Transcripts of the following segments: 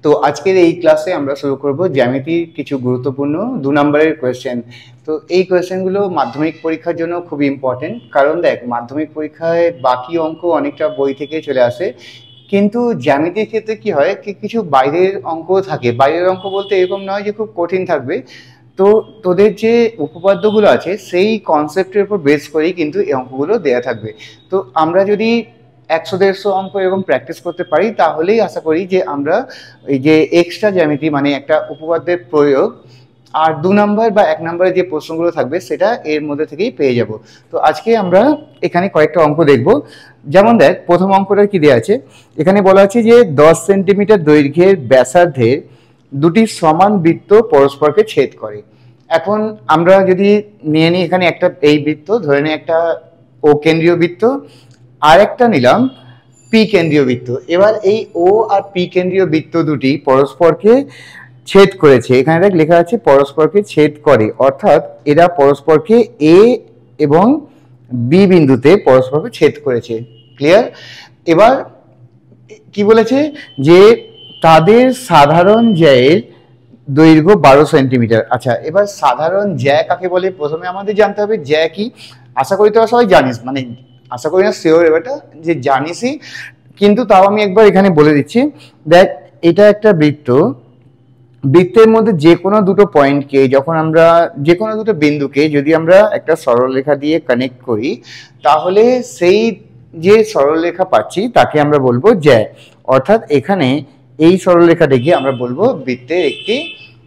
তো আজকের এই ক্লাসে আমরা শুরু করব জ্যামিতির কিছু গুরুত্বপূর্ণ 2 নম্বরের কোয়েশ্চেন। তো এই কোয়েশ্চেনগুলো মাধ্যমিক পরীক্ষার জন্য খুব ইম্পর্টেন্ট, কারণ দেখ মাধ্যমিক পরীক্ষায় বাকি অঙ্ক অনেকটা বই থেকে চলে আসে, কিন্তু জ্যামিতির ক্ষেত্রে কি হয় কি কিছু বাইরের অঙ্ক থাকে। বাইরের অঙ্ক বলতে এরকম নয় যে খুব কঠিন থাকবে, তো তোদের যে উপপাদ্যগুলো আছে সেই কনসেপ্টের উপর বেস করেই কিন্তু এই অঙ্কগুলো দেয়া থাকবে। তো আমরা যদি 100-150 অঙ্ক এরকম প্র্যাকটিস করতে পারি তাহলেই আশা করি যে আমরা এই যে এক্সট্রা জ্যামিতি মানে একটা উপপাদ্যের প্রয়োগ আর 2 নম্বর বা 1 নম্বরের যে প্রশ্নগুলো থাকবে সেটা এর মধ্যে থেকেই পেয়ে যাব। তো আজকে আমরা এখানে কয়েকটা অঙ্ক দেখব। যেমন দেখ, প্রথম অঙ্কটা কি দেওয়া আছে, এখানে বলা আছে যে 10 সেন্টিমিটার দৈর্ঘ্যের ব্যাসার্ধের দুটি সমান বৃত্ত পরস্পরকে ছেদ করে। এখন আমরা যদি নিয়ে নিই এখানে একটা এই বৃত্ত ধরে নিই, একটা ও কেন্দ্রীয় বৃত্ত, আর একটা নিলাম পি কেন্দ্রীয় বৃত্ত। এবার এই ও আর পি কেন্দ্রীয় বৃত্ত দুটি পরস্পরকে ছেদ করেছে। এখানে দেখ লেখা আছে পরস্পরকে ছেদ করে, অর্থাৎ এরা পরস্পরকে এ এবং বি বিন্দুতে পরস্পরকে ছেদ করেছে। ক্লিয়ার? এবার কি বলেছে যে তাদের সাধারণ জ্যায়ের দৈর্ঘ্য 12 সেন্টিমিটার। আচ্ছা, এবার সাধারণ জ্যা কাকে বলে প্রথমে আমাদের জানতে হবে। জ্যা কি? আশা করি তোরা সবাই জানিস, মানে আশা করি না শিওর এবারটা যে জানিসই, কিন্তু তাও আমি একবার এখানে বলে দিচ্ছি। দেখ, এটা একটা বৃত্ত, বৃত্তের মধ্যে যে কোনো দুটো পয়েন্টকে যখন আমরা যে কোনো দুটো বিন্দুকে যদি আমরা একটা সরলরেখা দিয়ে কানেক্ট করি, তাহলে সেই যে সরলরেখা পাচ্ছি তাকে আমরা বলবো জ্যা। অর্থাৎ এখানে এই সরলরেখাটিকে আমরা বলবো বৃত্তের একটি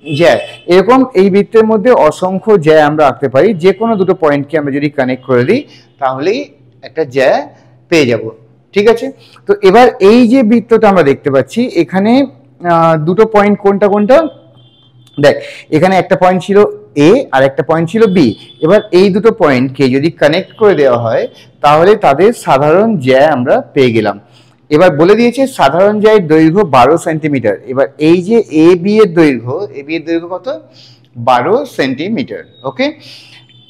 জ্যা। এরকম এই বৃত্তের মধ্যে অসংখ্য জ্যা আমরা আঁকতে পারি, যে কোনো দুটো পয়েন্টকে আমরা যদি কানেক্ট করে দিই তাহলেই একটা জ্যা পেয়ে যাব। ঠিক আছে? তো এবার এই যে বৃত্তটা আমরা দেখতে পাচ্ছি এখানে দুটো পয়েন্ট কোনটা কোনটা দেখ, এখানে একটা পয়েন্ট ছিল এ আর একটা পয়েন্ট ছিল বি। এবার এই দুটো পয়েন্টকে যদি কানেক্ট করে দেওয়া হয় তাহলে তাদের সাধারণ জ্যা আমরা পেয়ে গেলাম। এবার বলে দিয়েছে সাধারণ জ্যায়ের দৈর্ঘ্য 12 সেন্টিমিটার। এবার এই যে এ বি এর দৈর্ঘ্য কত? 12 সেন্টিমিটার। ওকে,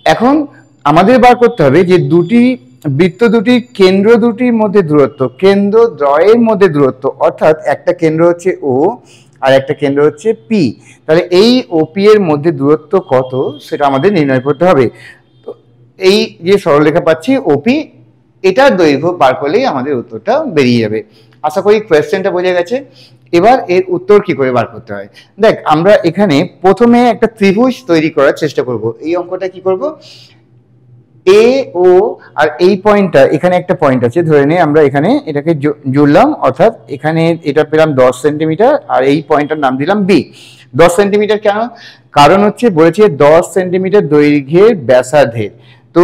এখন আমাদের বার করতে হবে যে বৃত্ত দুটির কেন্দ্র দুটির মধ্যে দূরত্ব, কেন্দ্র দ্বয়ের মধ্যে দূরত্ব, অর্থাৎ একটা কেন্দ্র হচ্ছে ও আর একটা কেন্দ্র হচ্ছে পি। তাহলে এই ওপি এর মধ্যে দূরত্ব কত সেটা আমাদের নির্ণয় করতে হবে। তো এই যে সরলরেখা পাচ্ছি ওপি, এটার দৈর্ঘ্য বার করলেই আমাদের উত্তরটা বেরিয়ে যাবে। আশা করি কোয়েশ্চেনটা বোঝা গেছে। এবার এর উত্তর কি করে বার করতে হয়, দেখ আমরা এখানে প্রথমে একটা ত্রিভুজ তৈরি করার চেষ্টা করব। এই অঙ্কটা কি করব, এ ও আর এই পয়েন্টটা, এখানে একটা পয়েন্ট আছে ধরে নিয়ে আমরা এখানে এটাকে জুড়লাম, অর্থাৎ এখানে এটা পেলাম 10 সেন্টিমিটার আর এই পয়েন্টটার নাম দিলাম বি। 10 সেন্টিমিটার কেন? কারণ হচ্ছে বলেছে 10 সেন্টিমিটার দৈর্ঘ্যের ব্যাসার্ধের। তো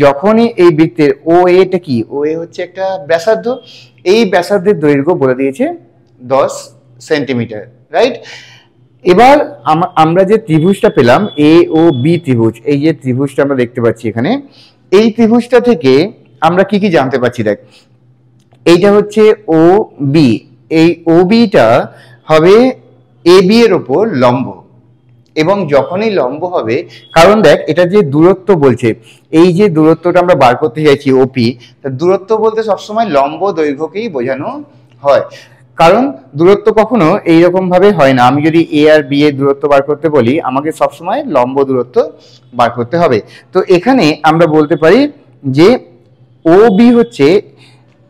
যখনই এই বৃত্তের ও এটা কি, ও এ হচ্ছে একটা ব্যাসার্ধ, এই ব্যাসার্ধের দৈর্ঘ্য বলে দিয়েছে 10 সেন্টিমিটার, রাইট? এবার আমরা যে ত্রিভুজটা পেলাম এ ও বি ত্রিভুজ, এই যে ত্রিভুজটা আমরা দেখতে পাচ্ছি এখানে, এই ত্রিভুজটা থেকে আমরা কি কি জানতে পারছি। দেখ, এইটা হচ্ছে ও বি, এই ও বিটা হবে এ বি এর ওপর লম্ব, এবং যখনই লম্ব হবে, কারণ দেখ এটা যে দূরত্ব বলছে, এই যে দূরত্বটা আমরা বার করতে চাইছি ওপি, দূরত্ব বলতে সবসময় লম্ব দৈর্ঘ্যকেই বোঝানো হয়। কারণ দূরত্ব কখনো এইরকম ভাবে হয় না, আমি যদি এ আর বি এর দূরত্ব বার করতে বলি আমাকে সবসময় লম্ব দূরত্ব বার করতে হবে। তো এখানে আমরা বলতে পারি যে ও বি হচ্ছে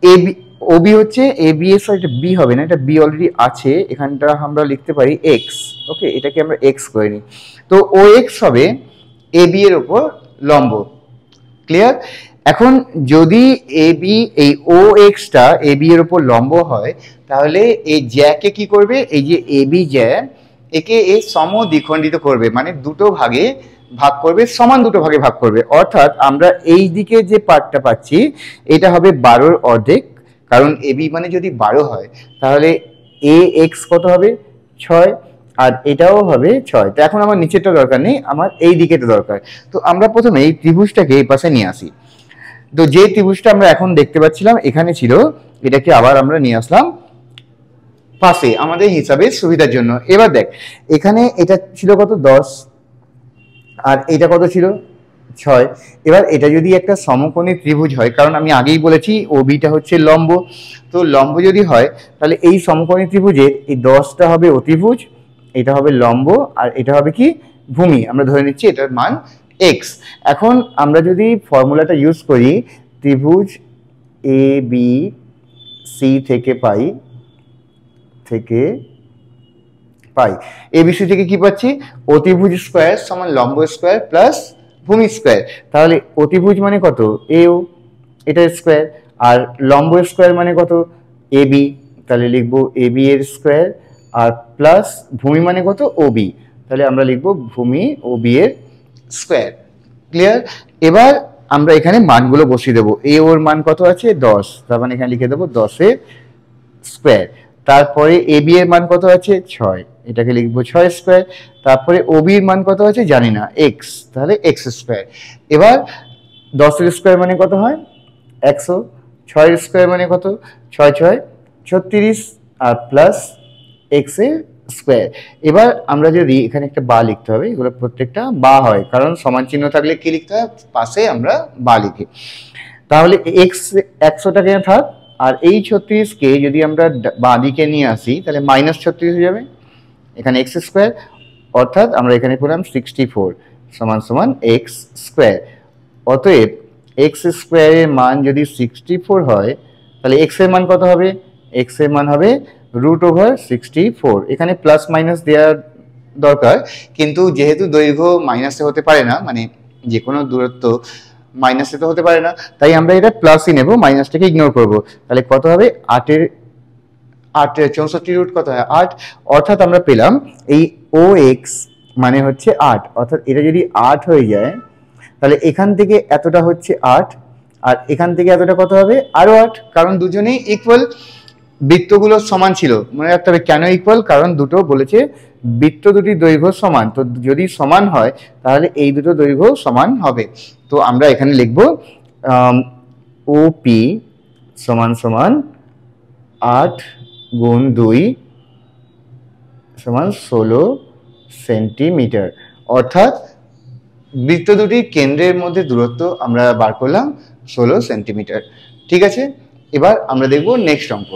এ বি, ও বি হচ্ছে এ বি এর সাথে বি হবে না, এটা বি অলরেডি আছে, এখানটা আমরা লিখতে পারি এক্স। ওকে, এটাকে আমরা এক্স করে নিই। তো ও এক্স হবে এ বি এর উপর লম্ব। ক্লিয়ার? এখন যদি এ বি এই ও এক্সটা এ বি এর উপর লম্ব হয়, তাহলে এই জ্যাকে কি করবে, এই যে এ বি জ্যা, একে এ সমদ্বিখণ্ডিত করবে, মানে দুটো ভাগে ভাগ করবে, সমান দুটো ভাগে ভাগ করবে। অর্থাৎ আমরা এই দিকে যে পার্টটা পাচ্ছি এটা হবে 12-র অর্ধেক, কারণ এ বি মানে যদি 12 হয় তাহলে এ এক্স কত হবে, 6, আর এটাও হবে 6। তো এখন আমার নিচেরটা দরকার নেই, আমার এই দিকেটা দরকার। তো আমরা প্রথমে এই ত্রিভুজটাকে এই পাশে নিয়ে আসি। তো যে ত্রিভুজটা আমরা এখন দেখতে পাচ্ছিলাম এখানে ছিল, এটাকে আবার আমরা নিয়ে আসলাম পাশে আমাদের হিসাবের সুবিধার জন্য। এবার দেখ এখানে এটা ছিল কত, 10, আর এটা কত ছিল, 6। এবার এটা যদি একটা সমকোণী ত্রিভুজ হয়, কারণ আমি আগেই বলেছি ওবিটা হচ্ছে লম্ব, তো লম্ব যদি হয় তাহলে এই সমকোণী ত্রিভুজের এই 10টা হবে অতিভুজ, এটা হবে লম্ব, আর এটা হবে কি ভূমি। আমরা ধরে নিচ্ছি এটার মান এক্স। এখন আমরা যদি ফর্মুলাটা ইউজ করি, ত্রিভুজ এ বি সি থেকে পাই এবিসি থেকে কি পাচ্ছি, অতিভুজ স্কোয়ার সমান লম্ব স্কোয়ার প্লাস ভূমি স্কোয়ার। তাহলে অতিভুজ মানে কত, এও, এটা স্কোয়ার, আর লম্ব স্কোয়ার মানে কত, এবি, তাহলে লিখবো এবি এর স্কোয়ার, আর প্লাস ভূমি মানে কত, ওবি, তাহলে আমরা লিখবো ভূমি ওবি এর স্কোয়ার। ক্লিয়ার? এবার আমরা এখানে মানগুলো বসিয়ে দেবো। এ ওর মান কত আছে, 10, তার মানে এখানে লিখে দেবো 10 স্কোয়ার। তারপরে এ বি এর মান কত আছে, 6, এটাকে লিখবো 6 স্কোয়ার। তারপরে ও বি এর মান কত আছে জানি না, এক্স, তাহলে এক্স স্কোয়ার। এবার 10 স্কোয়ার মানে কত হয় 100, 6 স্কোয়ার মানে কত, 6 6 36, আর প্লাস এক্স এর স্কোয়ার। এবার আমরা যদি এখানে একটা বা লিখতে হবে, এগুলো প্রত্যেকটা বা হয়, কারণ সমান চিহ্ন থাকলে কি লিখতে হয়, পাশে আমরা বা লিখি। তাহলে এক্স 100টাকে থাক, আর এই 36কে যদি আমরা বাঁ দিকে নিয়ে আসি তাহলে -36 হয়ে যাবে, এখানে এক্স স্কোয়ার, অর্থাৎ আমরা এখানে পেলাম 64 সমান সমান এক্স স্কোয়ার। অতএব এক্স স্কোয়ারের মান যদি 64 হয় তাহলে এক্স এর মান কত হবে, এক্স এর মান হবে √64। এখানে প্লাস মাইনাস দেওয়ার দরকার, কিন্তু যেহেতু দৈর্ঘ্য মাইনাসে হতে পারে না, মানে যে কোনো দূরত্ব মাইনাসে তো হতে পারে না, তাই আমরা এটা প্লাসই নেব, মাইনাসটাকে ইগনোর করব। তাহলে কত হবে, 8 64 কত হয় 8, অর্থাৎ আমরা পেলাম এই ও এক্স মানে হচ্ছে 8, অর্থাৎ এটা যদি 8 হয়ে যায় তাহলে এখান থেকে এতটা হচ্ছে 8, আর এখান থেকে এতটা কত হবে আরো 8, কারণ দুজনেই ইকুয়াল, বৃত্তগুলো সমান ছিল। মনে রাখতে হবে কেন ইকুয়াল, কারণ দুটো বলেছে বৃত্ত দুটির দৈর্ঘ্য সমান, তো যদি সমান হয় তাহলে এই দুটো দৈর্ঘ্য সমান হবে। তো আমরা এখানে লিখব ওপি সমান সমান 8 গুণ 2 সমান 16 সেন্টিমিটার, অর্থাৎ বৃত্ত দুটির কেন্দ্রের মধ্যে দূরত্ব আমরা বার করলাম 16 সেন্টিমিটার। ঠিক আছে, এবার আমরা দেখব নেক্সট অঙ্ক।